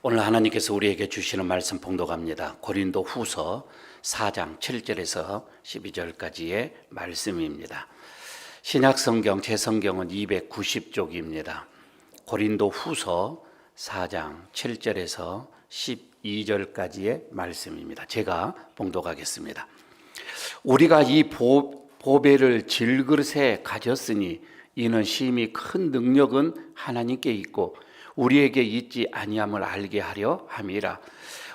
오늘 하나님께서 우리에게 주시는 말씀 봉독합니다. 고린도 후서 4장 7절에서 12절까지의 말씀입니다. 신약성경 제 성경은 290쪽입니다. 고린도 후서 4장 7절에서 12절까지의 말씀입니다. 제가 봉독하겠습니다. 우리가 이 보배를 질그릇에 가졌으니 이는 심히 큰 능력은 하나님께 있고 우리에게 있지 아니함을 알게 하려 함이라.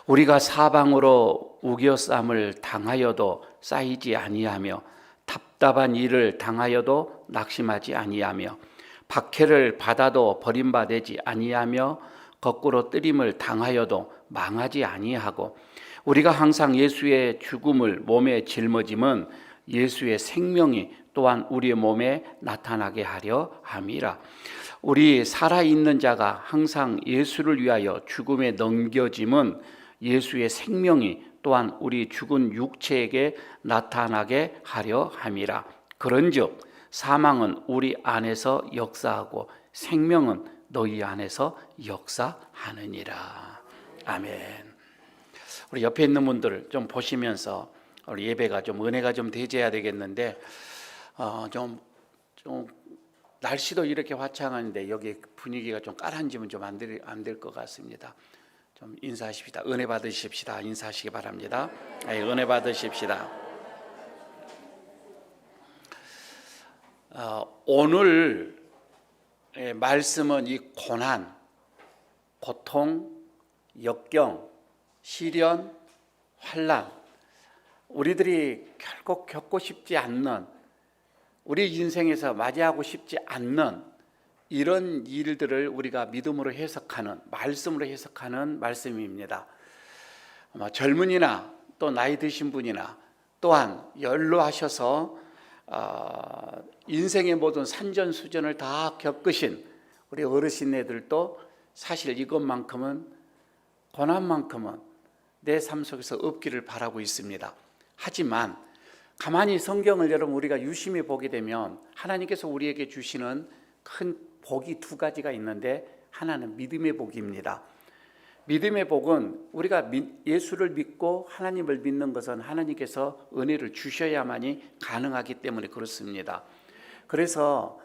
우리가 사방으로 우겨쌈을 당하여도 쌓이지 아니하며 답답한 일을 당하여도 낙심하지 아니하며 박해를 받아도 버림받지 아니하며 거꾸로 뜨림을 당하여도 망하지 아니하고 우리가 항상 예수의 죽음을 몸에 짊어짐은 예수의 생명이 또한 우리의 몸에 나타나게 하려 함이라. 우리 살아있는 자가 항상 예수를 위하여 죽음에 넘겨짐은 예수의 생명이 또한 우리 죽은 육체에게 나타나게 하려 함이라. 그런즉 사망은 우리 안에서 역사하고 생명은 너희 안에서 역사하느니라. 아멘. 우리 옆에 있는 분들 좀 보시면서 우리 예배가 좀 은혜가 좀 되져야 되겠는데 좀 날씨도 이렇게 화창한데 여기 분위기가 좀 깔아앉으면 좀 안 될 것 같습니다. 좀 인사하십시다. 은혜 받으십시다. 인사하시기 바랍니다. 은혜 받으십시다. 오늘 말씀은 이 고난, 고통, 역경, 시련, 환난, 우리들이 결국 겪고 싶지 않는, 우리 인생에서 맞이하고 싶지 않는 이런 일들을 우리가 믿음으로 해석하는, 말씀으로 해석하는 말씀입니다. 젊은이나 또 나이 드신 분이나 또한 연로하셔서 인생의 모든 산전수전을 다 겪으신 우리 어르신네들도 사실 이것만큼은, 고난만큼은 내 삶 속에서 없기를 바라고 있습니다. 하지만 가만히 성경을 여러분 우리가 유심히 보게 되면 하나님께서 우리에게 주시는 큰 복이 두 가지가 있는데, 하나는 믿음의 복입니다. 믿음의 복은 우리가 예수를 믿고 하나님을 믿는 것은 하나님께서 은혜를 주셔야만이 가능하기 때문에 그렇습니다. 그래서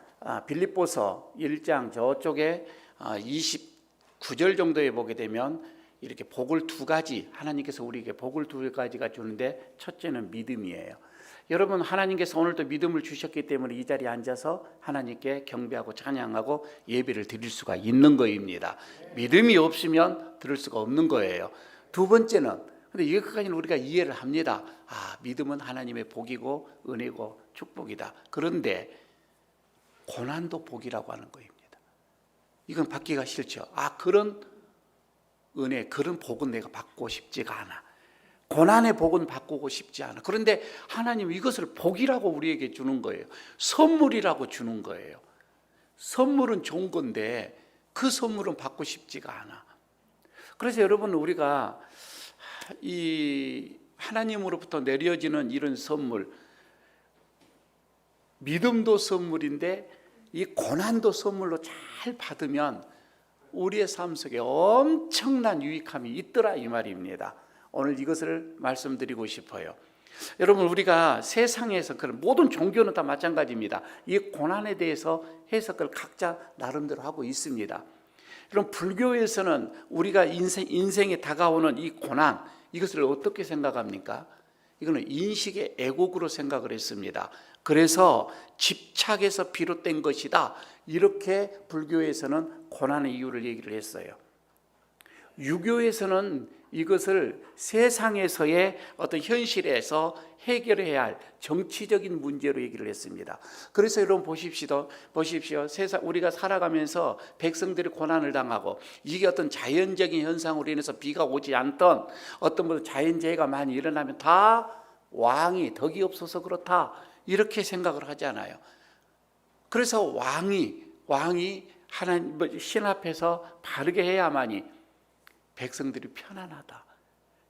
빌립보서 1장 저쪽에 29절 정도에 보게 되면 이렇게 복을 두 가지, 하나님께서 우리에게 복을 두 가지가 주는데 첫째는 믿음이에요. 여러분, 하나님께서 오늘도 믿음을 주셨기 때문에 이 자리에 앉아서 하나님께 경배하고 찬양하고 예배를 드릴 수가 있는 거입니다. 믿음이 없으면 들을 수가 없는 거예요. 두 번째는, 근데 이것까지는 우리가 이해를 합니다. 믿음은 하나님의 복이고 은혜고 축복이다. 그런데 고난도 복이라고 하는 거입니다. 이건 받기가 싫죠. 그런 은혜, 그런 복은 내가 받고 싶지가 않아. 고난의 복은 바꾸고 싶지 않아. 그런데 하나님은 이것을 복이라고 우리에게 주는 거예요. 선물이라고 주는 거예요. 선물은 좋은 건데 그 선물은 받고 싶지가 않아. 그래서 여러분, 우리가 이 하나님으로부터 내려지는 이런 선물, 믿음도 선물인데 이 고난도 선물로 잘 받으면 우리의 삶 속에 엄청난 유익함이 있더라, 이 말입니다. 오늘 이것을 말씀드리고 싶어요. 여러분, 우리가 세상에서 그런 모든 종교는 다 마찬가지입니다. 이 고난에 대해서 해석을 각자 나름대로 하고 있습니다. 여러분, 불교에서는 우리가 인생에 다가오는 이 고난, 이것을 어떻게 생각합니까? 이거는 인식의 애곡으로 생각을 했습니다. 그래서 집착에서 비롯된 것이다, 이렇게 불교에서는 고난의 이유를 얘기를 했어요. 유교에서는 이것을 세상에서의 어떤 현실에서 해결해야 할 정치적인 문제로 얘기를 했습니다. 그래서 여러분 보십시오. 세상 우리가 살아가면서 백성들이 고난을 당하고 이게 어떤 자연적인 현상으로 인해서 비가 오지 않던 어떤 자연재해가 많이 일어나면 다 왕이 덕이 없어서 그렇다, 이렇게 생각을 하잖아요. 그래서 왕이 하나님 신 앞에서 바르게 해야만이 백성들이 편안하다,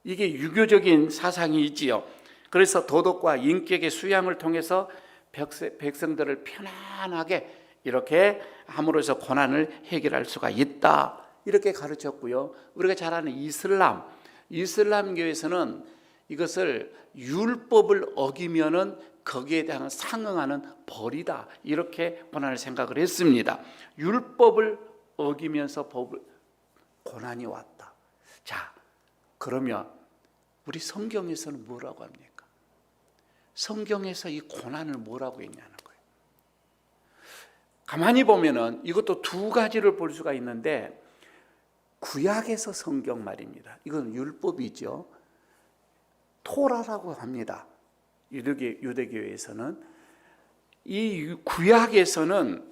이게 유교적인 사상이 있지요. 그래서 도덕과 인격의 수양을 통해서 백성들을 편안하게 이렇게 함으로써 고난을 해결할 수가 있다, 이렇게 가르쳤고요. 우리가 잘 아는 이슬람교에서는 이것을 율법을 어기면은 거기에 대한 상응하는 벌이다, 이렇게 고난을 생각을 했습니다. 율법을 어기면서 고난이 왔다. 자, 그러면 우리 성경에서는 뭐라고 합니까? 성경에서 이 고난을 뭐라고 했냐는 거예요. 가만히 보면은 이것도 두 가지를 볼 수가 있는데, 구약에서 성경 말입니다. 이건 율법이죠. 토라라고 합니다. 유대교에서는. 이 구약에서는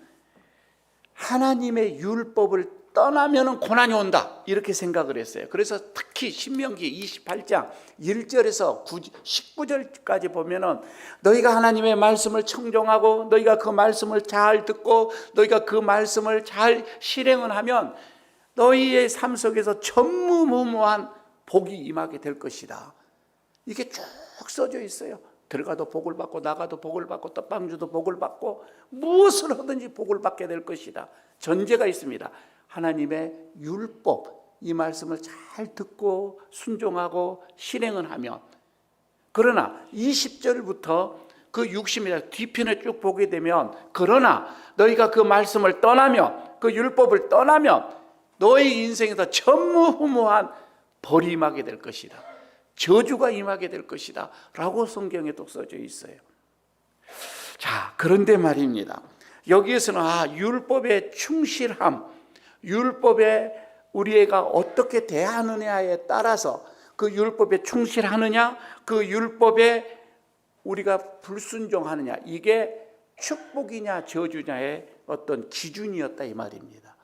하나님의 율법을 떠나면 고난이 온다, 이렇게 생각을 했어요. 그래서 특히 신명기 28장 1절에서 19절까지 보면은 너희가 하나님의 말씀을 청종하고 너희가 그 말씀을 잘 듣고 너희가 그 말씀을 잘 실행을 하면 너희의 삶 속에서 전무후무한 복이 임하게 될 것이다. 이게 쭉 써져 있어요. 들어가도 복을 받고 나가도 복을 받고 떡방주도 복을 받고 무엇을 하든지 복을 받게 될 것이다. 전제가 있습니다. 하나님의 율법, 이 말씀을 잘 듣고 순종하고 실행을 하면. 그러나 20절부터 그 60절 뒤편에 쭉 보게 되면, 그러나 너희가 그 말씀을 떠나면, 그 율법을 떠나면 너희 인생에서 전무후무한 벌이 임하게 될 것이다, 저주가 임하게 될 것이다 라고 성경에 또 써져 있어요. 자, 그런데 말입니다. 여기에서는 율법의 충실함, 율법에 우리가 어떻게 대하느냐에 따라서, 그 율법에 충실하느냐, 그 율법에 우리가 불순종하느냐, 이게 축복이냐 저주냐의 어떤 기준이었다, 이 말입니다.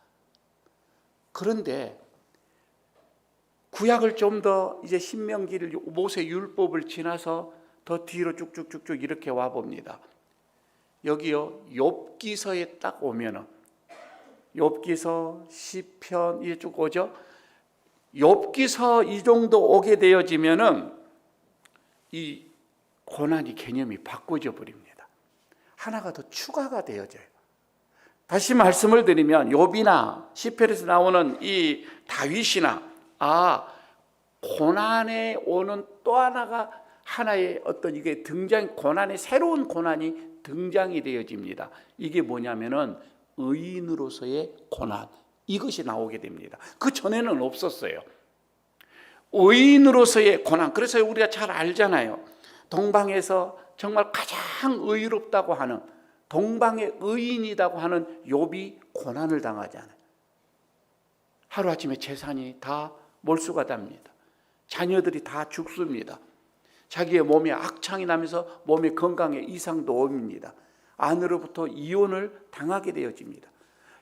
그런데 구약을 좀 더 이제 신명기를, 모세 율법을 지나서 더 뒤로 쭉쭉쭉쭉 이렇게 와 봅니다. 여기요, 욥기서에 딱 오면은, 욥기서, 시편 이게 쭉 오죠. 욥기서 이 정도 오게 되어지면은 이 고난이 개념이 바꿔져 버립니다. 하나가 더 추가가 되어져요. 다시 말씀을 드리면 욥이나 시편에서 나오는 이 다윗이나 고난에 오는 또 하나의 어떤 이게 고난의 새로운 고난이 등장이 되어집니다. 이게 뭐냐면은 의인으로서의 고난, 이것이 나오게 됩니다. 그 전에는 없었어요. 의인으로서의 고난. 그래서 우리가 잘 알잖아요. 동방에서 정말 가장 의롭다고 하는, 동방의 의인이라고 하는 욥이 고난을 당하잖아요. 하루아침에 재산이 다 몰수가 됩니다. 자녀들이 다 죽습니다. 자기의 몸에 악창이 나면서 몸의 건강에 이상도 옵니다. 아내로부터 이혼을 당하게 되어집니다.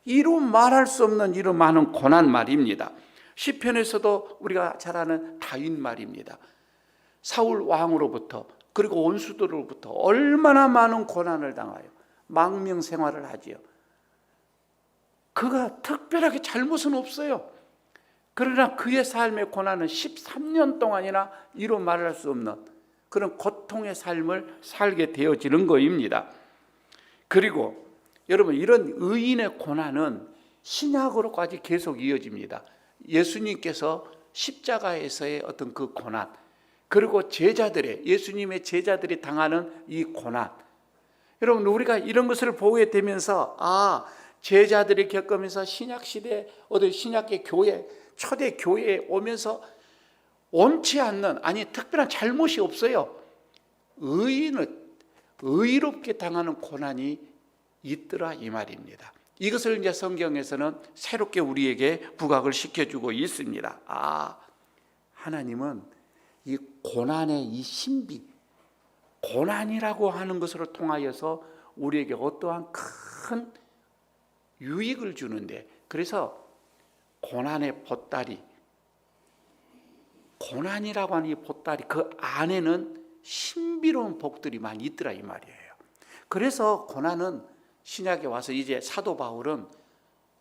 이루 말할 수 없는 이런 많은 고난 말입니다. 시편에서도 우리가 잘 아는 다윗 말입니다. 사울 왕으로부터, 그리고 원수들로부터 얼마나 많은 고난을 당하여 망명 생활을 하지요. 그가 특별하게 잘못은 없어요. 그러나 그의 삶의 고난은 13년 동안이나 이루 말할 수 없는 그런 고통의 삶을 살게 되어지는 것입니다. 그리고 여러분, 이런 의인의 고난은 신약으로까지 계속 이어집니다. 예수님께서 십자가에서의 어떤 그 고난, 그리고 예수님의 제자들이 당하는 이 고난. 여러분, 우리가 이런 것을 보게 되면서 제자들이 겪으면서 신약시대 어떤 신약의 교회, 초대 교회에 오면서 원치 않는, 특별한 잘못이 없어요. 의롭게 당하는 고난이 있더라, 이 말입니다. 이것을 이제 성경에서는 새롭게 우리에게 부각을 시켜주고 있습니다. 하나님은 이 고난의 이 신비, 고난이라고 하는 것으로 통하여서 우리에게 어떠한 큰 유익을 주는데, 그래서 고난의 보따리, 고난이라고 하는 이 보따리, 그 안에는 신비로운 복들이 많이 있더라, 이 말이에요. 그래서 고난은 신약에 와서 이제 사도 바울은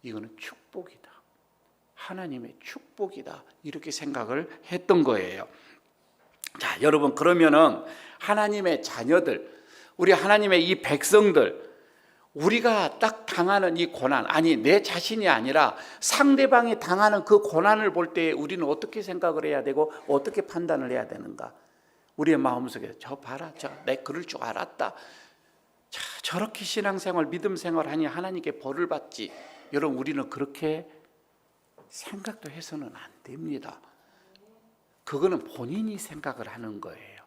이거는 축복이다, 하나님의 축복이다, 이렇게 생각을 했던 거예요. 자, 여러분, 그러면은 하나님의 자녀들, 우리 하나님의 이 백성들, 우리가 딱 당하는 이 고난, 아니 내 자신이 아니라 상대방이 당하는 그 고난을 볼 때 우리는 어떻게 생각을 해야 되고 어떻게 판단을 해야 되는가? 우리의 마음속에 저 봐라, 내 그럴 줄 알았다. 저렇게 신앙생활, 믿음 생활하니 하나님께 벌을 받지. 여러분, 우리는 그렇게 생각도 해서는 안 됩니다. 그거는 본인이 생각을 하는 거예요.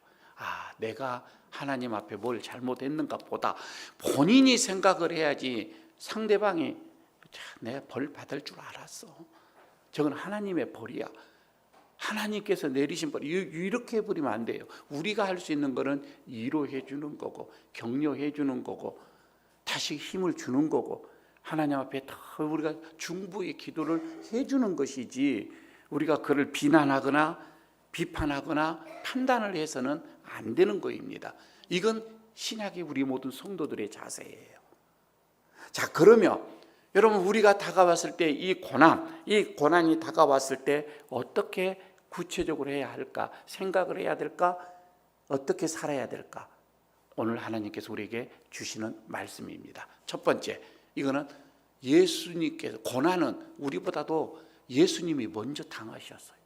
내가 하나님 앞에 뭘 잘못했는가 보다 본인이 생각을 해야지. 상대방이 내가 벌 받을 줄 알았어, 저건 하나님의 벌이야, 하나님께서 내리신 벌, 이렇게 해버리면 안 돼요. 우리가 할 수 있는 거는 위로해 주는 거고 격려해 주는 거고 다시 힘을 주는 거고 하나님 앞에 더 우리가 중부의 기도를 해주는 것이지, 우리가 그를 비난하거나 비판하거나 판단을 해서는 안 되는 거입니다. 이건 신약의 우리 모든 성도들의 자세예요. 자, 그러면 여러분, 우리가 다가왔을 때 이 고난이 다가왔을 때 어떻게 구체적으로 해야 할까? 생각을 해야 될까? 어떻게 살아야 될까? 오늘 하나님께서 우리에게 주시는 말씀입니다. 첫 번째, 이거는 예수님께서, 고난은 우리보다도 예수님이 먼저 당하셨어요.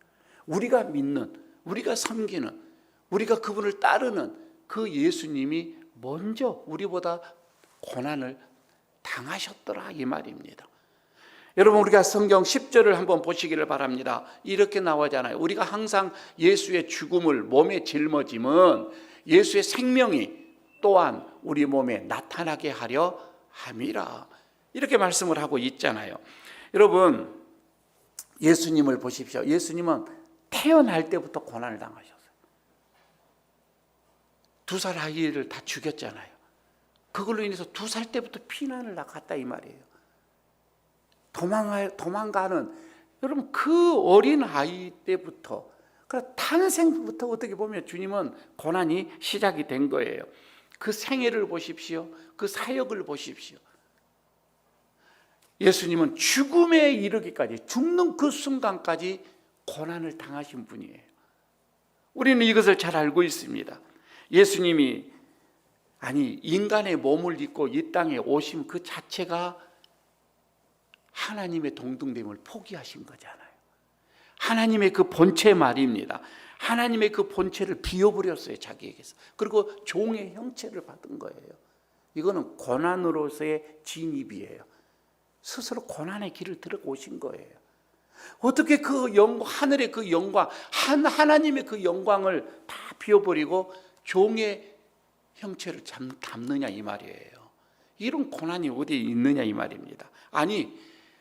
우리가 믿는, 우리가 섬기는, 우리가 그분을 따르는 그 예수님이 먼저 우리보다 고난을 당하셨더라, 이 말입니다. 여러분, 우리가 성경 10절을 한번 보시기를 바랍니다. 이렇게 나오잖아요. 우리가 항상 예수의 죽음을 몸에 짊어짐은 예수의 생명이 또한 우리 몸에 나타나게 하려 함이라, 이렇게 말씀을 하고 있잖아요. 여러분, 예수님을 보십시오. 예수님은 태어날 때부터 고난을 당하셨어요. 2살 아이를 다 죽였잖아요. 그걸로 인해서 2살 때부터 피난을 나갔다, 이 말이에요. 도망가는, 여러분, 그 어린 아이 때부터, 그러니까 탄생부터 어떻게 보면 주님은 고난이 시작이 된 거예요. 그 생애를 보십시오. 그 사역을 보십시오. 예수님은 죽음에 이르기까지, 죽는 그 순간까지 고난을 당하신 분이에요. 우리는 이것을 잘 알고 있습니다. 예수님이, 인간의 몸을 입고 이 땅에 오신 그 자체가 하나님의 동등됨을 포기하신 거잖아요. 하나님의 그 본체 말입니다. 하나님의 그 본체를 비워버렸어요, 자기에게서. 그리고 종의 형체를 받은 거예요. 이거는 고난으로서의 진입이에요. 스스로 고난의 길을 들어오신 거예요. 어떻게 그 영광, 하늘의 그 영광, 하나님의 그 영광을 다 비워버리고 종의 형체를 담느냐, 이 말이에요. 이런 고난이 어디에 있느냐, 이 말입니다.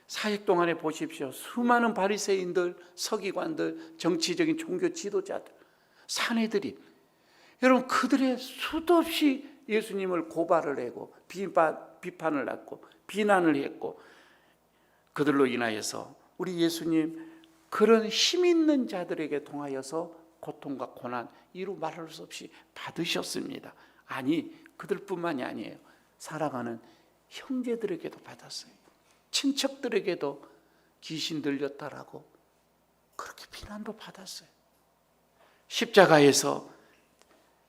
사역 동안에 보십시오. 수많은 바리새인들, 서기관들, 정치적인 종교 지도자들, 사내들이, 여러분, 그들의 수도 없이 예수님을 고발을 하고 비판을 하고 비난을 했고, 그들로 인하여서 우리 예수님 그런 힘 있는 자들에게 통하여서 고통과 고난 이루 말할 수 없이 받으셨습니다. 그들뿐만이 아니에요. 살아가는 형제들에게도 받았어요. 친척들에게도 귀신 들렸다라고 그렇게 비난도 받았어요. 십자가에서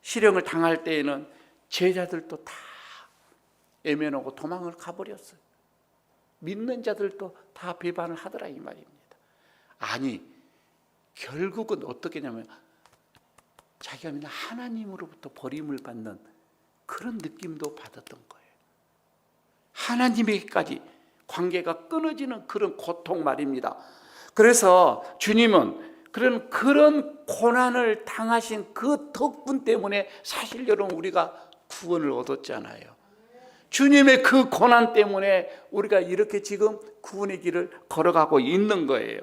실형을 당할 때에는 제자들도 다 애면하고 도망을 가버렸어요. 믿는 자들도 다 비판을 하더라, 이 말입니다. 결국은 어떻게 냐면 자기가 믿는 하나님으로부터 버림을 받는 그런 느낌도 받았던 거예요. 하나님에게까지 관계가 끊어지는 그런 고통 말입니다. 그래서 주님은 그런 고난을 당하신 그 덕분 때문에 사실 여러분, 우리가 구원을 얻었잖아요. 주님의 그 고난 때문에 우리가 이렇게 지금 구원의 길을 걸어가고 있는 거예요.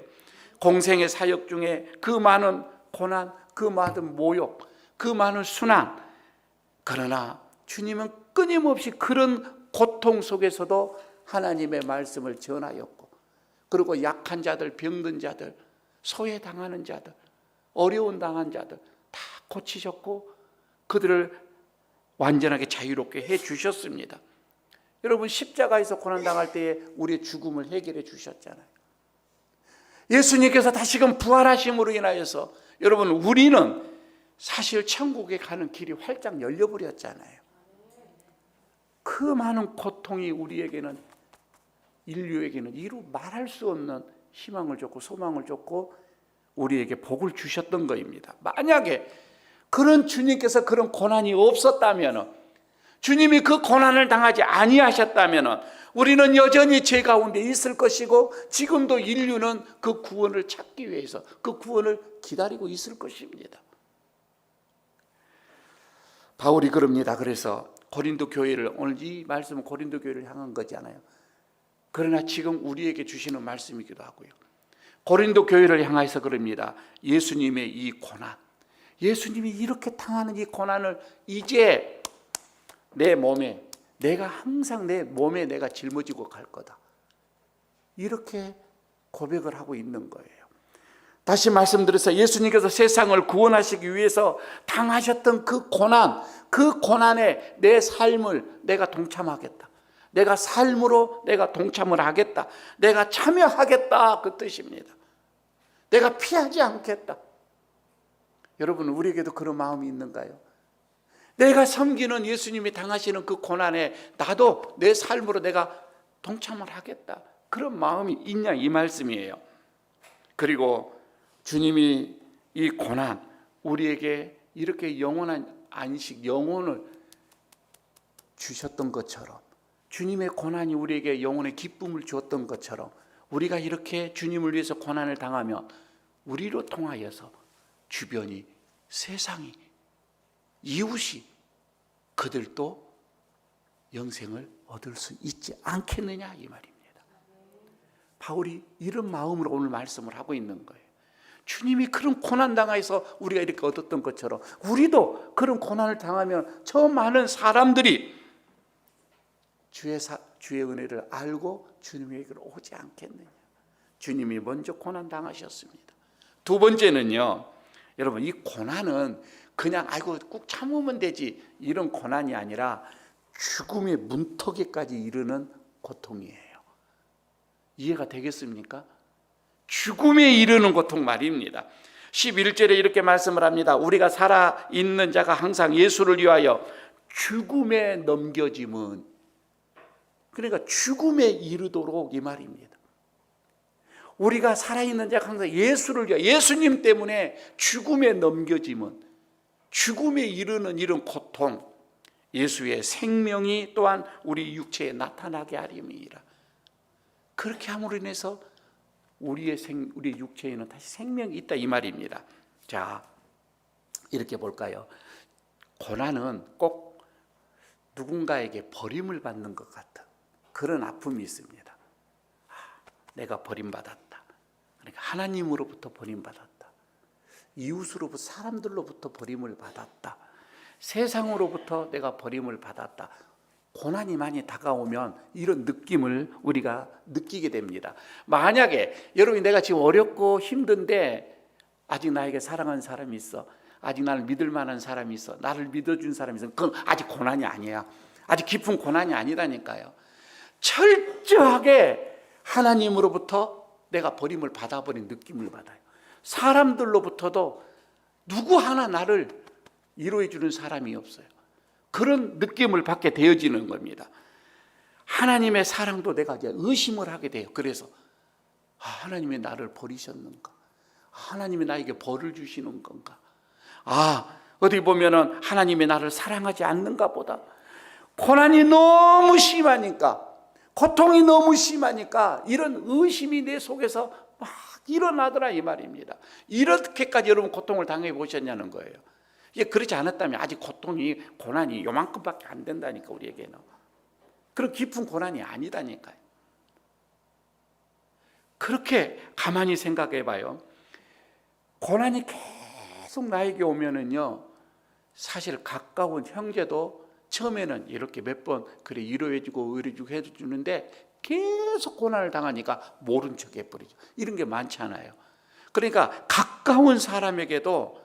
공생의 사역 중에 그 많은 고난, 그 많은 모욕, 그 많은 순환, 그러나 주님은 끊임없이 그런 고통 속에서도 하나님의 말씀을 전하였고, 그리고 약한 자들, 병든 자들, 소외당하는 자들, 어려운 당한 자들 다 고치셨고 그들을 완전하게 자유롭게 해주셨습니다. 여러분, 십자가에서 고난당할 때에 우리의 죽음을 해결해 주셨잖아요. 예수님께서 다시금 부활하심으로 인하여서 여러분, 우리는 사실 천국에 가는 길이 활짝 열려버렸잖아요. 그 많은 고통이 우리에게는, 인류에게는 이루 말할 수 없는 희망을 줬고 소망을 줬고 우리에게 복을 주셨던 것입니다. 만약에 그런 주님께서 그런 고난이 없었다면, 주님이 그 고난을 당하지 아니하셨다면 우리는 여전히 죄 가운데 있을 것이고 지금도 인류는 그 구원을 찾기 위해서 그 구원을 기다리고 있을 것입니다. 바울이 그럽니다. 그래서 고린도 교회를, 오늘 이 말씀은 고린도 교회를 향한 거잖아요. 그러나 지금 우리에게 주시는 말씀이기도 하고요. 고린도 교회를 향해서 그럽니다. 예수님의 이 고난, 예수님이 이렇게 당하는 이 고난을 이제 내 몸에, 내가 항상 내 몸에 내가 짊어지고 갈 거다, 이렇게 고백을 하고 있는 거예요. 다시 말씀드려서 예수님께서 세상을 구원하시기 위해서 당하셨던 그 고난, 그 고난에 내 삶을 내가 동참하겠다, 내가 삶으로 내가 동참을 하겠다, 내가 참여하겠다, 그 뜻입니다. 내가 피하지 않겠다. 여러분, 우리에게도 그런 마음이 있는가요? 내가 섬기는 예수님이 당하시는 그 고난에 나도 내 삶으로 내가 동참을 하겠다, 그런 마음이 있냐, 이 말씀이에요. 그리고 주님이 이 고난, 우리에게 이렇게 영원한 안식, 영혼을 주셨던 것처럼, 주님의 고난이 우리에게 영혼의 기쁨을 주었던 것처럼, 우리가 이렇게 주님을 위해서 고난을 당하면 우리로 통하여서 주변이, 세상이, 이웃이, 그들도 영생을 얻을 수 있지 않겠느냐, 이 말입니다. 바울이 이런 마음으로 오늘 말씀을 하고 있는 거예요. 주님이 그런 고난 당해서 우리가 이렇게 얻었던 것처럼 우리도 그런 고난을 당하면 저 많은 사람들이 주의 은혜를 알고 주님에게로 오지 않겠느냐. 주님이 먼저 고난 당하셨습니다. 두 번째는요, 여러분, 이 고난은 그냥 아이고 꾹 참으면 되지, 이런 고난이 아니라 죽음의 문턱에까지 이르는 고통이에요. 이해가 되겠습니까? 죽음에 이르는 고통 말입니다. 11절에 이렇게 말씀을 합니다. 우리가 살아있는 자가 항상 예수를 위하여 죽음에 넘겨짐은, 그러니까 죽음에 이르도록, 이 말입니다. 우리가 살아있는 자가 항상 예수를 위하여, 예수님 때문에 죽음에 넘겨짐은, 죽음에 이르는 이런 고통, 예수의 생명이 또한 우리 육체에 나타나게 하림이라. 그렇게 함으로 인해서 우리 육체에는 다시 생명이 있다, 이 말입니다. 자, 이렇게 볼까요? 고난은 꼭 누군가에게 버림을 받는 것 같은 그런 아픔이 있습니다. 내가 버림받았다. 그러니까 하나님으로부터 버림받았다. 이웃으로부터, 사람들로부터 버림을 받았다. 세상으로부터 내가 버림을 받았다. 고난이 많이 다가오면 이런 느낌을 우리가 느끼게 됩니다. 만약에 여러분이 내가 지금 어렵고 힘든데 아직 나에게 사랑하는 사람이 있어, 아직 나를 믿을 만한 사람이 있어, 나를 믿어준 사람이 있어, 그건 아직 고난이 아니야. 아직 깊은 고난이 아니라니까요. 철저하게 하나님으로부터 내가 버림을 받아버린 느낌을 받아요. 사람들로부터도 누구 하나 나를 위로해주는 사람이 없어요. 그런 느낌을 받게 되어지는 겁니다. 하나님의 사랑도 내가 이제 의심을 하게 돼요. 그래서 하나님이 나를 버리셨는가? 하나님이 나에게 벌을 주시는 건가? 어디 보면은 하나님이 나를 사랑하지 않는가 보다. 고난이 너무 심하니까, 고통이 너무 심하니까 이런 의심이 내 속에서 막 일어나더라, 이 말입니다. 이렇게까지 여러분 고통을 당해 보셨냐는 거예요. 그렇지 않았다면 아직 고난이 요만큼밖에 안 된다니까, 우리에게는. 그런 깊은 고난이 아니다니까요. 그렇게 가만히 생각해 봐요. 고난이 계속 나에게 오면은요, 사실 가까운 형제도 처음에는 이렇게 몇 번 그래 위로해주고 의뢰주고 해주는데 계속 고난을 당하니까 모른 척 해버리죠. 이런 게 많지 않아요. 그러니까 가까운 사람에게도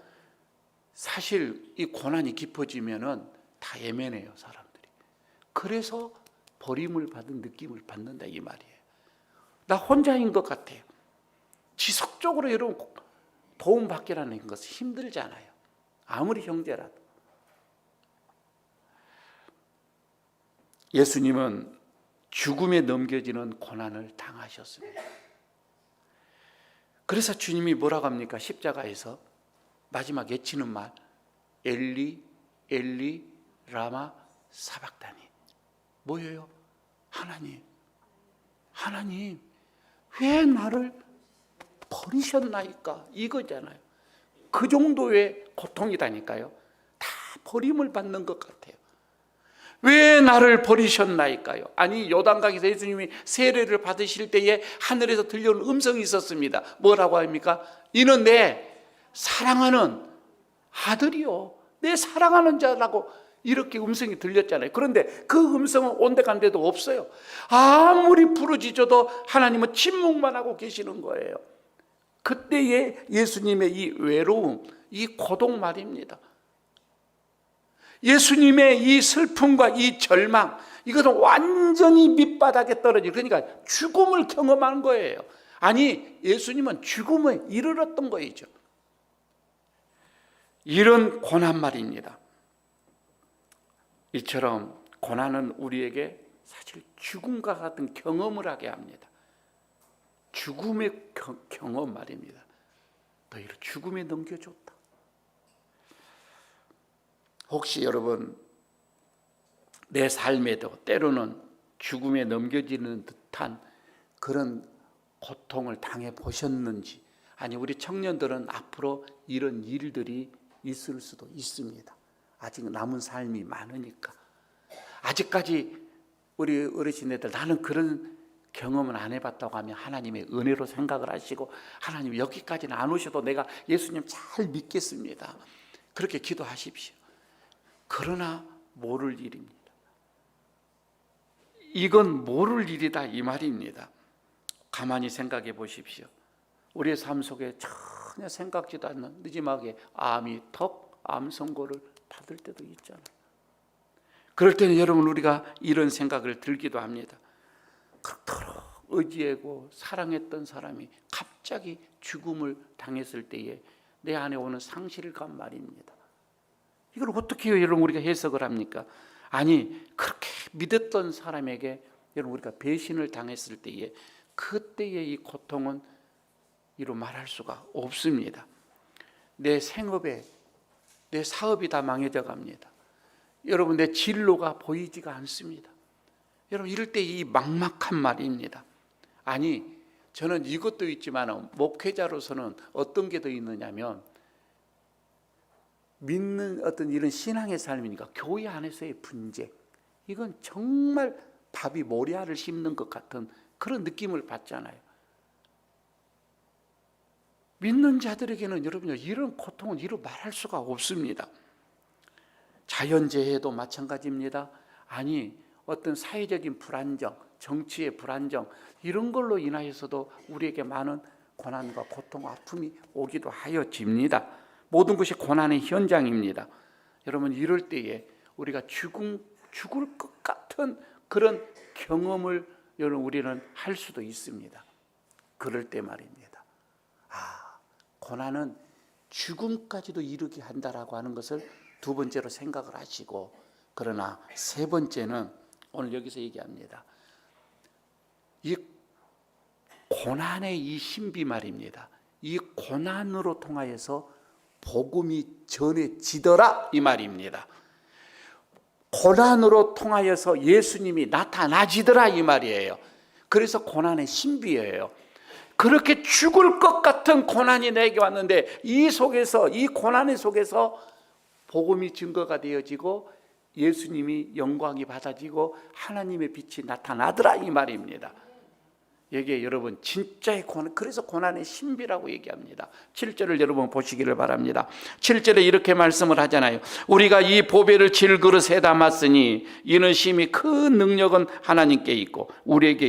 사실 이 고난이 깊어지면은 다 예민해요, 사람들이. 그래서 버림을 받은 느낌을 받는다, 이 말이에요. 나 혼자인 것 같아요. 지속적으로 여러분 도움받기라는 것은 힘들잖아요. 아무리 형제라도. 예수님은 죽음에 넘겨지는 고난을 당하셨습니다. 그래서 주님이 뭐라고 합니까? 십자가에서 마지막 외치는 말, 엘리 엘리 라마 사박다니. 뭐예요? 하나님, 하나님 왜 나를 버리셨나이까? 이거잖아요. 그 정도의 고통이라니까요. 다 버림을 받는 것 같아요. 왜 나를 버리셨나이까요? 아니, 요단강에서 예수님이 세례를 받으실 때에 하늘에서 들려오는 음성이 있었습니다. 뭐라고 합니까? 이는 내 사랑하는 아들이요, 내 사랑하는 자라고 이렇게 음성이 들렸잖아요. 그런데 그 음성은 온데간데도 없어요. 아무리 부르짖어도 하나님은 침묵만 하고 계시는 거예요. 그때의 예수님의 이 외로움, 이 고독 말입니다. 예수님의 이 슬픔과 이 절망, 이것은 완전히 밑바닥에 떨어지고, 그러니까 죽음을 경험한 거예요. 아니, 예수님은 죽음에 이르렀던 거이죠. 이런 고난 말입니다. 이처럼 고난은 우리에게 사실 죽음과 같은 경험을 하게 합니다. 죽음의 경험 말입니다. 너희를 죽음에 넘겨줬다. 혹시 여러분 내 삶에도 때로는 죽음에 넘겨지는 듯한 그런 고통을 당해 보셨는지, 아니 우리 청년들은 앞으로 이런 일들이 있을 수도 있습니다. 아직 남은 삶이 많으니까. 아직까지 우리 어르신들 나는 그런 경험은 안 해봤다고 하면 하나님의 은혜로 생각을 하시고, 하나님 여기까지는 안 오셔도 내가 예수님 잘 믿겠습니다. 그렇게 기도하십시오. 그러나 모를 일입니다. 이건 모를 일이다 이 말입니다. 가만히 생각해 보십시오. 우리의 삶 속에 전혀 생각지도 않는 늦지막에 암이 암 선고를 받을 때도 있잖아요. 그럴 때는 여러분 우리가 이런 생각을 들기도 합니다. 그토록 의지하고 사랑했던 사람이 갑자기 죽음을 당했을 때에 내 안에 오는 상실감 말입니다. 이걸 어떻게 여러분 우리가 해석을 합니까? 아니, 그렇게 믿었던 사람에게 여러분 우리가 배신을 당했을 때에 그때의 이 고통은 이루 말할 수가 없습니다. 내 생업에 내 사업이 다 망해져 갑니다. 여러분 내 진로가 보이지가 않습니다. 여러분 이럴 때 이 막막한 말입니다. 아니, 저는 이것도 있지만 목회자로서는 어떤 게 더 있느냐면, 믿는 어떤 이런 신앙의 삶이니까 교회 안에서의 분쟁, 이건 정말 밥이 모래알을 씹는 것 같은 그런 느낌을 받잖아요. 믿는 자들에게는 여러분요, 이런 고통은 이루 말할 수가 없습니다. 자연재해도 마찬가지입니다. 아니, 어떤 사회적인 불안정, 정치의 불안정, 이런 걸로 인하여서도 우리에게 많은 고난과 고통, 아픔이 오기도 하여집니다. 모든 것이 고난의 현장입니다. 여러분 이럴 때에 우리가 죽을 것 같은 그런 경험을 여러분 우리는 할 수도 있습니다. 그럴 때 말입니다. 고난은 죽음까지도 이르게 한다라고 하는 것을 두 번째로 생각을 하시고, 그러나 세 번째는 오늘 여기서 얘기합니다. 이 고난의 이 신비 말입니다. 이 고난으로 통하여서 복음이 전해지더라 이 말입니다. 고난으로 통하여서 예수님이 나타나지더라 이 말이에요. 그래서 고난의 신비예요. 그렇게 죽을 것 같은 고난이 내게 왔는데 이 속에서, 이 고난의 속에서 복음이 증거가 되어지고 예수님이 영광이 받아지고 하나님의 빛이 나타나더라 이 말입니다. 여기에 여러분 진짜의 고난, 그래서 고난의 신비라고 얘기합니다. 7절을 여러분 보시기를 바랍니다. 7절에 이렇게 말씀을 하잖아요. 우리가 이 보배를 질그릇에 담았으니 이는 심히 큰 능력은 하나님께 있고 우리에게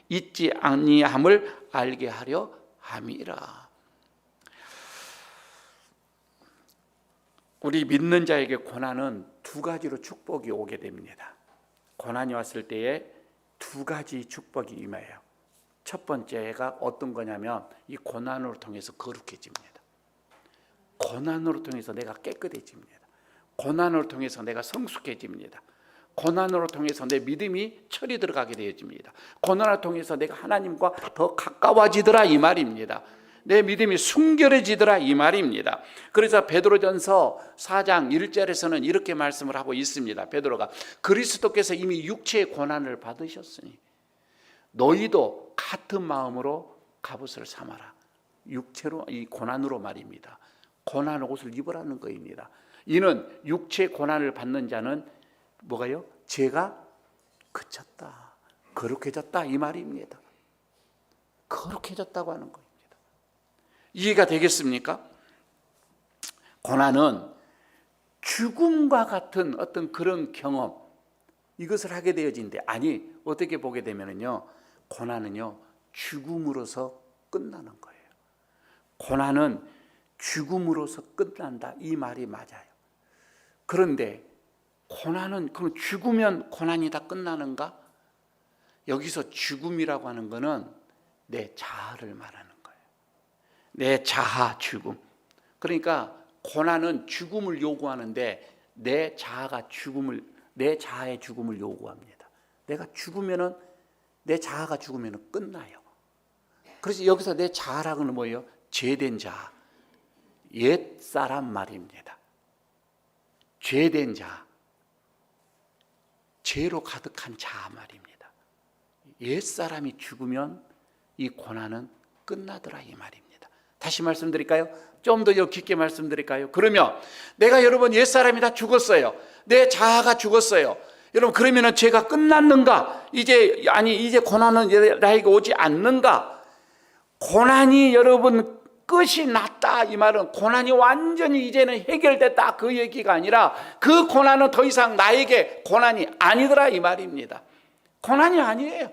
있지 아니함을 알게 하려 함이라. 우리 믿는 자에게 고난은 두 가지로 축복이 오게 됩니다. 고난이 왔을 때에 두 가지 축복이 임해요. 첫 번째가 어떤 거냐면 이 고난으로 통해서 거룩해집니다. 고난으로 통해서 내가 깨끗해집니다. 고난으로 통해서 내가 성숙해집니다. 고난으로 통해서 내 믿음이 철이 들어가게 되어집니다. 고난을 통해서 내가 하나님과 더 가까워지더라 이 말입니다. 내 믿음이 순결해지더라 이 말입니다. 그래서 베드로전서 4장 1절에서는 이렇게 말씀을 하고 있습니다. 베드로가 그리스도께서 이미 육체의 고난을 받으셨으니 너희도 같은 마음으로 갑옷을 삼아라. 육체로, 이 고난으로 말입니다. 고난의 옷을 입으라는 것입니다. 이는 육체의 고난을 받는 자는 뭐가요? 죄가 그쳤다, 거룩해졌다 이 말입니다. 거룩해졌다고 하는 겁니다. 이해가 되겠습니까? 고난은 죽음과 같은 어떤 그런 경험, 이것을 하게 되어진데, 아니 어떻게 보게 되면요, 고난은요 죽음으로서 끝나는 거예요. 고난은 죽음으로서 끝난다 이 말이 맞아요. 그런데 고난은, 그럼 죽으면 고난이 다 끝나는가? 여기서 죽음이라고 하는 것은 내 자아를 말하는 거예요. 내 자아 죽음. 그러니까 고난은 죽음을 요구하는데 내 자아의 죽음을 요구합니다. 내가 죽으면은, 내 자아가 죽으면은 끝나요. 그래서 여기서 내 자아라고는 뭐예요? 죄된 자아, 옛 사람 말입니다. 죄된 자아, 죄로 가득한 자아 말입니다. 옛 사람이 죽으면 이 고난은 끝나더라 이 말입니다. 다시 말씀드릴까요? 좀 더 깊게 말씀드릴까요? 그러면 내가, 여러분, 옛 사람이 다 죽었어요. 내 자아가 죽었어요. 여러분, 그러면은 죄가 끝났는가? 이제 고난은 나에게 오지 않는가? 고난이, 여러분, 끝이 났다 이 말은 고난이 완전히 이제는 해결됐다 그 얘기가 아니라, 그 고난은 더 이상 나에게 고난이 아니더라 이 말입니다. 고난이 아니에요.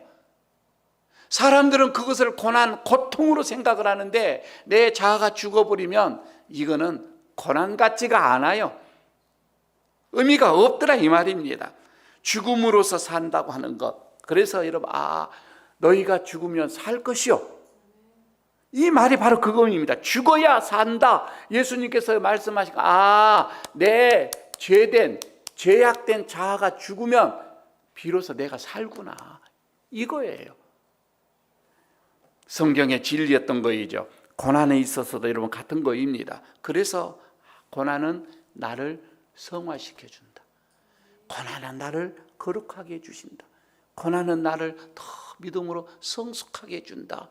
사람들은 그것을 고난, 고통으로 생각을 하는데, 내 자아가 죽어버리면 이거는 고난 같지가 않아요. 의미가 없더라 이 말입니다. 죽음으로서 산다고 하는 것. 그래서 여러분, 너희가 죽으면 살 것이요, 이 말이 바로 그겁니다. 죽어야 산다. 예수님께서 말씀하신 내 죄악된 자아가 죽으면 비로소 내가 살구나, 이거예요. 성경의 진리였던 거이죠. 고난에 있어서도 여러분 같은 거입니다. 그래서 고난은 나를 성화시켜준다. 고난은 나를 거룩하게 해주신다. 고난은 나를 더 믿음으로 성숙하게 해준다.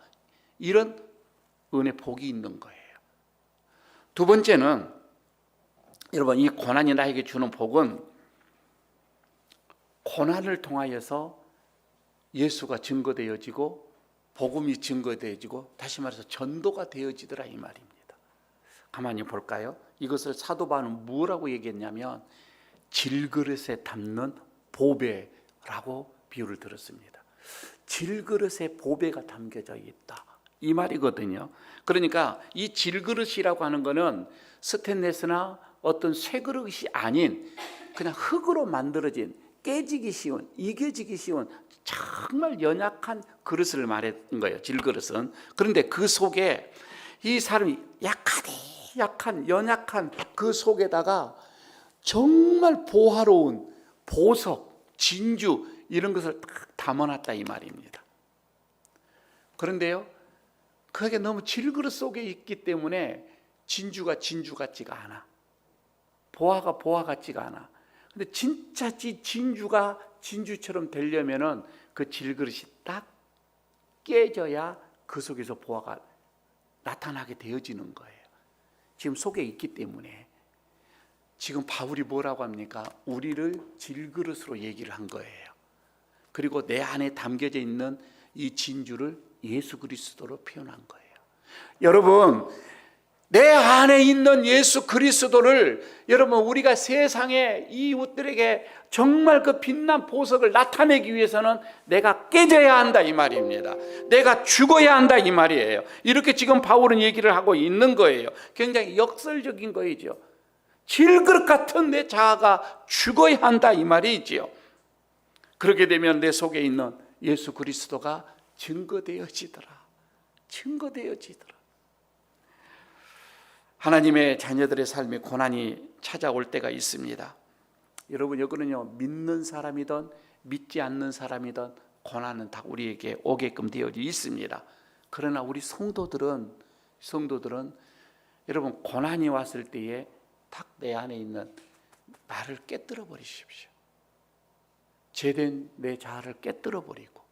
이런 은혜, 복이 있는 거예요. 두 번째는, 여러분, 이 고난이 나에게 주는 복은 고난을 통하여서 예수가 증거되어지고 복음이 증거되어지고, 다시 말해서 전도가 되어지더라 이 말입니다. 가만히 볼까요? 이것을 사도 바울은 뭐라고 얘기했냐면 질그릇에 담는 보배라고 비유를 들었습니다. 질그릇에 보배가 담겨져 있다 이 말이거든요. 그러니까 이 질그릇이라고 하는 것은 스테인레스나 어떤 쇠그릇이 아닌 그냥 흙으로 만들어진, 깨지기 쉬운, 이겨지기 쉬운 정말 연약한 그릇을 말하는 거예요, 질그릇은. 그런데 그 속에 이 사람이 약한 연약한 그 속에다가 정말 보화로운 보석, 진주 이런 것을 딱 담아놨다 이 말입니다. 그런데요, 그게 너무 질그릇 속에 있기 때문에 진주가 진주 같지가 않아. 보화가 보화 같지가 않아. 근데 진짜 진주가 진주처럼 되려면은 그 질그릇이 딱 깨져야 그 속에서 보화가 나타나게 되어지는 거예요. 지금 속에 있기 때문에. 지금 바울이 뭐라고 합니까? 우리를 질그릇으로 얘기를 한 거예요. 그리고 내 안에 담겨져 있는 이 진주를 예수 그리스도로 표현한 거예요. 여러분, 내 안에 있는 예수 그리스도를, 여러분, 우리가 세상의 이웃들에게 정말 그 빛난 보석을 나타내기 위해서는 내가 깨져야 한다 이 말입니다. 내가 죽어야 한다 이 말이에요. 이렇게 지금 바울은 얘기를 하고 있는 거예요. 굉장히 역설적인 거이죠. 질그릇 같은 내 자아가 죽어야 한다 이 말이지요. 그렇게 되면 내 속에 있는 예수 그리스도가 증거되어지더라. 하나님의 자녀들의 삶에 고난이 찾아올 때가 있습니다. 여러분, 여기는요, 믿는 사람이든 믿지 않는 사람이든 고난은 다 우리에게 오게끔 되어져 있습니다. 그러나 우리 성도들은 여러분, 고난이 왔을 때에 딱 내 안에 있는 나를 깨뜨려 버리십시오. 죄된 내 자아를 깨뜨려 버리고,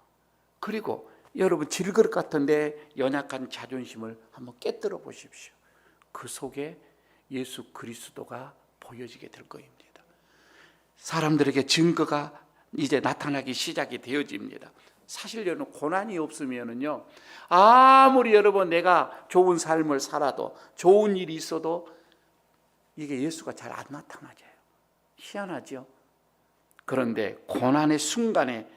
그리고 여러분, 질그릇 같은 내 연약한 자존심을 한번 깨뜨려 보십시오. 그 속에 예수 그리스도가 보여지게 될 것입니다. 사람들에게 증거가 이제 나타나기 시작이 되어집니다. 사실 여러분, 고난이 없으면은요, 아무리 여러분 내가 좋은 삶을 살아도, 좋은 일이 있어도 이게 예수가 잘 안 나타나져요. 희한하죠. 그런데 고난의 순간에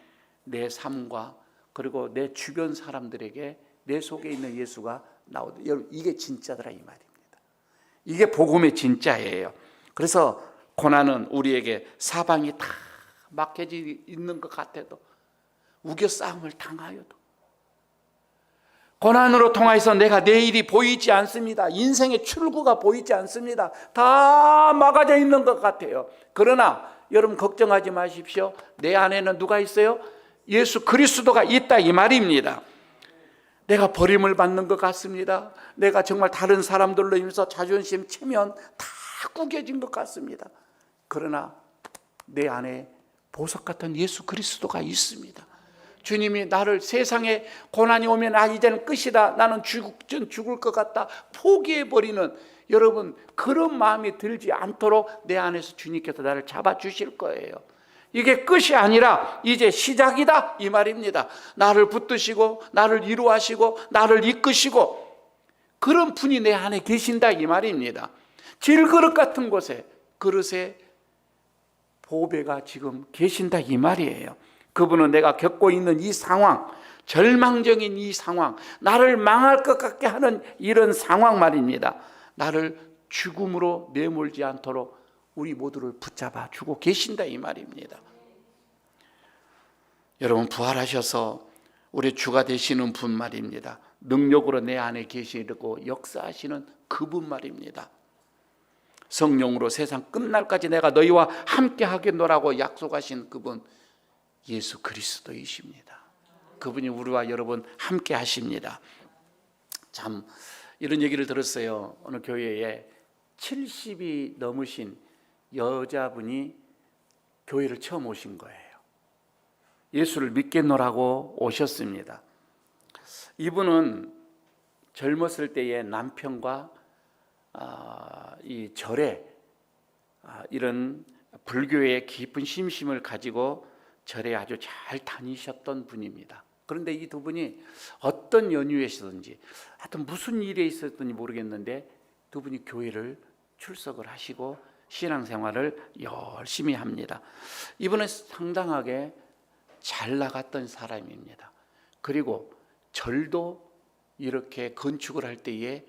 내 삶과 그리고 내 주변 사람들에게 내 속에 있는 예수가 나오다. 여러분, 이게 진짜더라 이 말입니다. 이게 복음의 진짜예요. 그래서 고난은 우리에게 사방이 다 막혀져 있는 것 같아도, 우겨싸움을 당하여도, 고난으로 통해서 내가 내일이 보이지 않습니다. 인생의 출구가 보이지 않습니다. 다 막아져 있는 것 같아요. 그러나 여러분, 걱정하지 마십시오. 내 안에는 누가 있어요? 예수 그리스도가 있다 이 말입니다. 내가 버림을 받는 것 같습니다. 내가 정말 다른 사람들로 인해서 자존심 체면 다 구겨진 것 같습니다. 그러나 내 안에 보석 같은 예수 그리스도가 있습니다. 주님이 나를, 세상에 고난이 오면 이제는 끝이다, 나는 죽을 것 같다 포기해버리는, 여러분, 그런 마음이 들지 않도록 내 안에서 주님께서 나를 잡아주실 거예요. 이게 끝이 아니라 이제 시작이다 이 말입니다. 나를 붙드시고 나를 이루하시고 나를 이끄시고 그런 분이 내 안에 계신다 이 말입니다. 질그릇 같은 그릇에 보배가 지금 계신다 이 말이에요. 그분은 내가 겪고 있는 이 상황, 절망적인 이 상황, 나를 망할 것 같게 하는 이런 상황 말입니다. 나를 죽음으로 내몰지 않도록 우리 모두를 붙잡아 주고 계신다 이 말입니다. 여러분, 부활하셔서 우리 주가 되시는 분 말입니다. 능력으로 내 안에 계시고 역사하시는 그분 말입니다. 성령으로 세상 끝날까지 내가 너희와 함께 하겠노라고 약속하신 그분, 예수 그리스도이십니다. 그분이 우리와 여러분 함께 하십니다. 참, 이런 얘기를 들었어요. 어느 교회에 70이 넘으신 여자분이 교회를 처음 오신 거예요. 예수를 믿겠노라고 오셨습니다. 이분은 젊었을 때의 남편과 이 절에 이런 불교의 깊은 심심을 가지고 절에 아주 잘 다니셨던 분입니다. 그런데 이 두 분이 어떤 연유에서든지, 하여튼 무슨 일에 있었든지 모르겠는데 두 분이 교회를 출석을 하시고 신앙생활을 열심히 합니다. 이분은 상당하게 잘 나갔던 사람입니다. 그리고 절도 이렇게 건축을 할 때에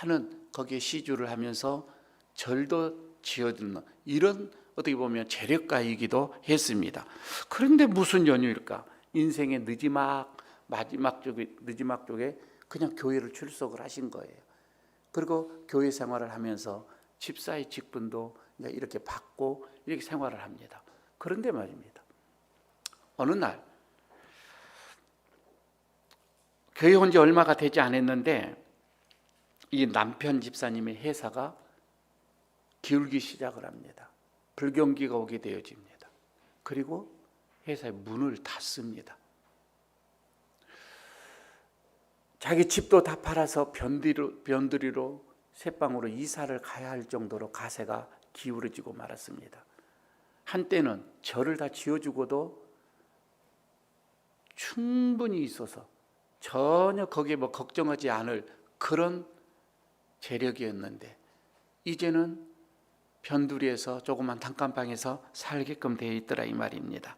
많은 거기에 시주를 하면서 절도 지어주는 이런, 어떻게 보면 재력가이기도 했습니다. 그런데 무슨 연유일까? 인생의 마지막 쪽에 그냥 교회를 출석을 하신 거예요. 그리고 교회 생활을 하면서 집사의 직분도 이렇게 받고 이렇게 생활을 합니다. 그런데 말입니다, 어느 날 교회 온 지 얼마가 되지 않았는데 이 남편 집사님의 회사가 기울기 시작을 합니다. 불경기가 오게 되어집니다. 그리고 회사의 문을 닫습니다. 자기 집도 다 팔아서 변두리로 새방으로 이사를 가야 할 정도로 가세가 기울어지고 말았습니다. 한때는 절을 다 지어주고도 충분히 있어서 전혀 거기에 걱정하지 않을 그런 재력이었는데, 이제는 변두리에서 조그만 단칸방에서 살게끔 되어 있더라 이 말입니다.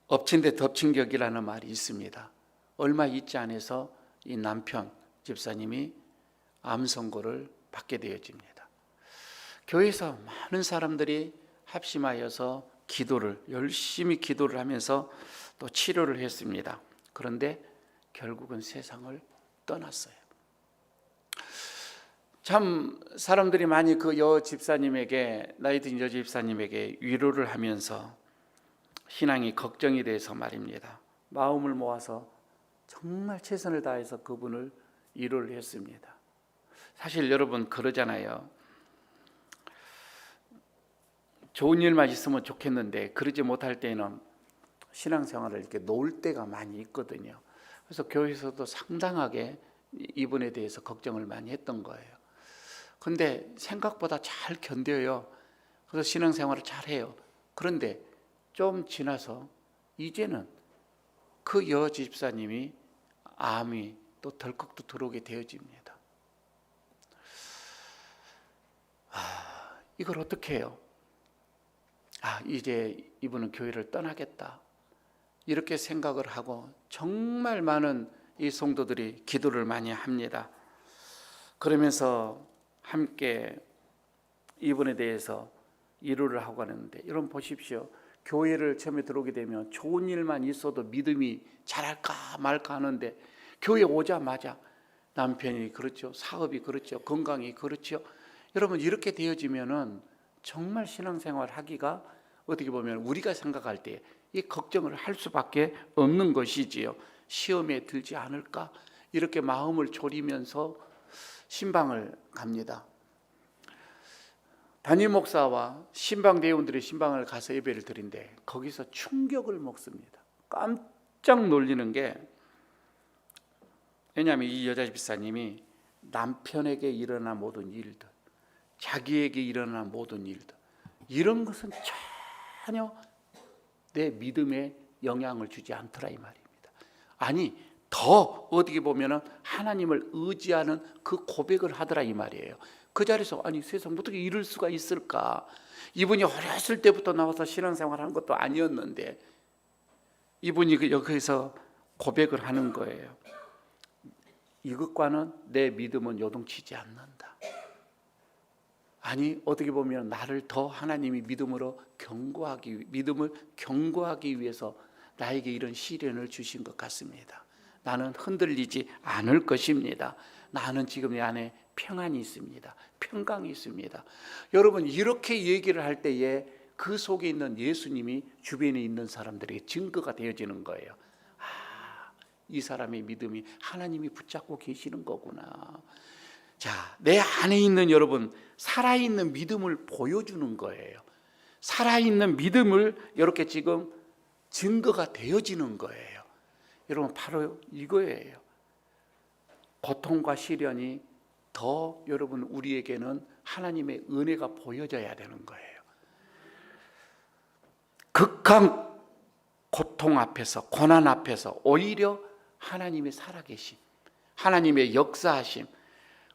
엎친 데 덮친 격이라는 말이 있습니다. 얼마 있지 않아서 이 남편 집사님이 암 선고를 받게 되어집니다. 교회에서 많은 사람들이 합심하여서 열심히 기도를 하면서 또 치료를 했습니다. 그런데 결국은 세상을 떠났어요. 참 사람들이 많이 그 여 집사님에게, 나이 든 여 집사님에게 위로를 하면서 신앙이 걱정이 돼서 말입니다, 마음을 모아서 정말 최선을 다해서 그분을 위로를 했습니다. 사실 여러분 그러잖아요. 좋은 일만 있으면 좋겠는데 그러지 못할 때는 신앙생활을 이렇게 놓을 때가 많이 있거든요. 그래서 교회에서도 상당하게 이분에 대해서 걱정을 많이 했던 거예요. 근데 생각보다 잘 견뎌요. 그래서 신앙생활을 잘 해요. 그런데 좀 지나서 이제는 그 여 집사님이 암이 또 덜컥 또 들어오게 되어집니다. 이걸 어떻게 해요? 이제 이분은 교회를 떠나겠다, 이렇게 생각을 하고 정말 많은 이 성도들이 기도를 많이 합니다. 그러면서 함께 이분에 대해서 위로를 하고 가는데, 여러분 보십시오. 교회를 처음에 들어오게 되면 좋은 일만 있어도 믿음이 잘할까 말까 하는데, 교회 오자마자 남편이 그렇죠, 사업이 그렇죠, 건강이 그렇죠. 여러분 이렇게 되어지면은 정말 신앙생활 하기가 어떻게 보면 우리가 생각할 때 이 걱정을 할 수밖에 없는 것이지요. 시험에 들지 않을까, 이렇게 마음을 졸이면서 신방을 갑니다. 담임 목사와 신방 대원들의 신방을 가서 예배를 드린데 거기서 충격을 먹습니다. 깜짝 놀리는 게, 왜냐하면 이 여자 집사님이 남편에게 일어난 모든 일들, 자기에게 일어난 모든 일들, 이런 것은 전혀 내 믿음에 영향을 주지 않더라 이 말입니다. 아니 더 어떻게 보면은 하나님을 의지하는 그 고백을 하더라 이 말이에요. 그 자리에서 아니 세상 어떻게 이럴 수가 있을까? 이분이 어렸을 때부터 나와서 신앙생활하는 것도 아니었는데 이분이 여기서 고백을 하는 거예요. 이것과는 내 믿음은 요동치지 않는다. 아니 어떻게 보면 나를 더 하나님이 믿음을 견고하기 위해서 나에게 이런 시련을 주신 것 같습니다. 나는 흔들리지 않을 것입니다. 나는 지금 내 안에 평안이 있습니다. 평강이 있습니다. 여러분 이렇게 얘기를 할 때에 그 속에 있는 예수님이 주변에 있는 사람들에게 증거가 되어지는 거예요. 이 사람의 믿음이 하나님이 붙잡고 계시는 거구나. 자, 내 안에 있는 여러분 살아있는 믿음을 보여주는 거예요. 살아있는 믿음을 이렇게 지금 증거가 되어지는 거예요. 여러분 바로 이거예요. 고통과 시련이 더 여러분 우리에게는 하나님의 은혜가 보여져야 되는 거예요. 극한 고통 앞에서, 고난 앞에서 오히려 하나님의 살아계심, 하나님의 역사하심,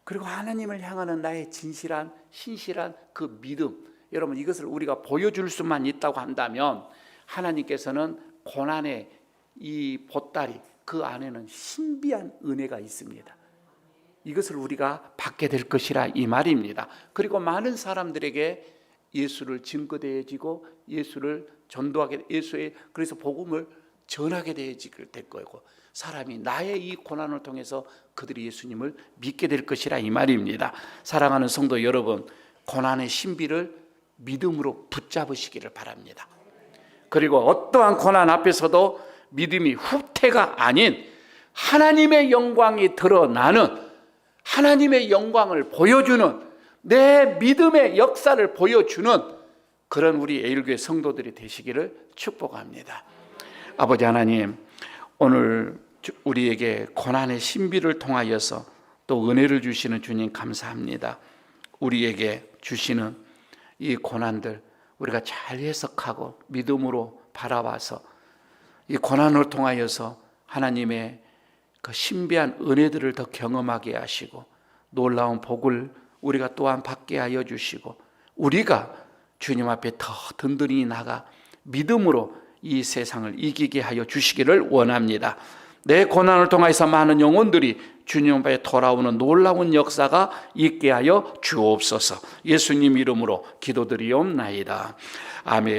그리고 하나님을 향하는 나의 진실한 신실한 그 믿음, 여러분 이것을 우리가 보여줄 수만 있다고 한다면 하나님께서는 고난의 이 보따리 그 안에는 신비한 은혜가 있습니다. 이것을 우리가 받게 될 것이라 이 말입니다. 그리고 많은 사람들에게 예수를 증거되어지고 예수를 전도하게, 예수의 그래서 복음을 전하게 될 거고, 사람이 나의 이 고난을 통해서 그들이 예수님을 믿게 될 것이라 이 말입니다. 사랑하는 성도 여러분, 고난의 신비를 믿음으로 붙잡으시기를 바랍니다. 그리고 어떠한 고난 앞에서도 믿음이 후퇴가 아닌 하나님의 영광이 드러나는, 하나님의 영광을 보여주는, 내 믿음의 역사를 보여주는 그런 우리 에일교회 성도들이 되시기를 축복합니다. 아버지 하나님, 오늘 우리에게 고난의 신비를 통하여서 또 은혜를 주시는 주님 감사합니다. 우리에게 주시는 이 고난들 우리가 잘 해석하고 믿음으로 바라봐서 이 고난을 통하여서 하나님의 그 신비한 은혜들을 더 경험하게 하시고 놀라운 복을 우리가 또한 받게 하여 주시고, 우리가 주님 앞에 더 든든히 나가 믿음으로 이 세상을 이기게 하여 주시기를 원합니다. 내 고난을 통해서 많은 영혼들이 주님 앞에 돌아오는 놀라운 역사가 있게 하여 주옵소서. 예수님 이름으로 기도드리옵나이다. 아멘.